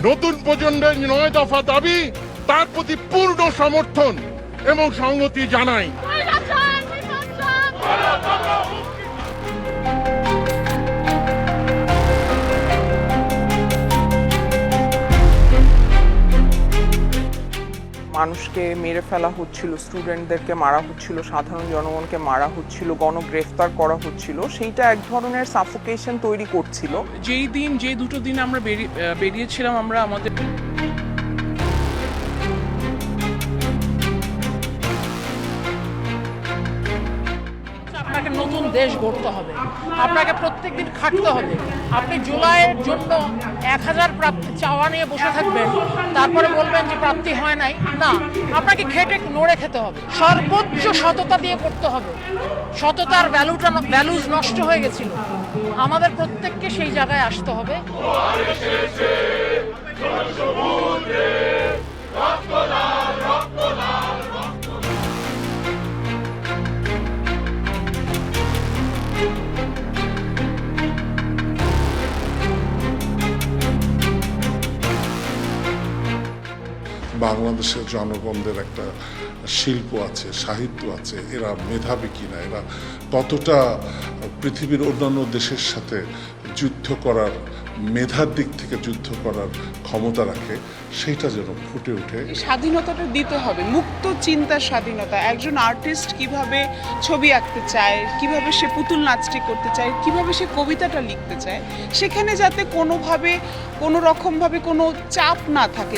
নতুন প্রজন্মের 9 দফা দাবি তার প্রতি পূর্ণ সমর্থন এবং সংহতি জানাই। মানুষকে মেরে ফেলা হচ্ছিল, স্টুডেন্টদেরকে মারা হচ্ছিল, সাধারণ জনগণকে মারা হচ্ছিল, গণগ্রেফতার করা হচ্ছিল, সেইটা এক ধরনের সাফোকেশন তৈরি করছিল। যে দুটো দিন আমরা বেরিয়েছিলাম আমরা আমাদের আপনাকে নতুন দেশ গড়তে হবে, আপনাকে প্রত্যেকদিন খাটতে হবে। আপনি জুলাইয়ের জন্য 1000 প্রাপ্তি চাওয়া নিয়ে বসে থাকবেন, তারপরে বলবেন যে প্রাপ্তি হয় নাই। না, আপনাকে খেটে নড়ে খেতে হবে, সর্বোচ্চ সততা দিয়ে করতে হবে। সততার ভ্যালুজ নষ্ট হয়ে গেছিল, আমাদের প্রত্যেককে সেই জায়গায় আসতে হবে। বাংলাদেশের জনগণদের একটা শিল্প আছে, সাহিত্য আছে, এরা মেধাবী কিনা, এরা কতটা পৃথিবীর অন্যান্য দেশের সাথে যুদ্ধ করার, মেধার দিক থেকে যুদ্ধ করার ক্ষমতা রাখে, সেইটা যেন ফুটে ওঠে। স্বাধীনতাটা দিতে হবে, মুক্ত চিন্তার স্বাধীনতা। একজন আর্টিস্ট কিভাবে ছবি আঁকতে চায়, কিভাবে সে পুতুল নাচটি করতে চায়, কিভাবে সে কবিতাটা লিখতে চায়, সেখানে যাতে কোনো রকমভাবে কোনো চাপ না থাকে,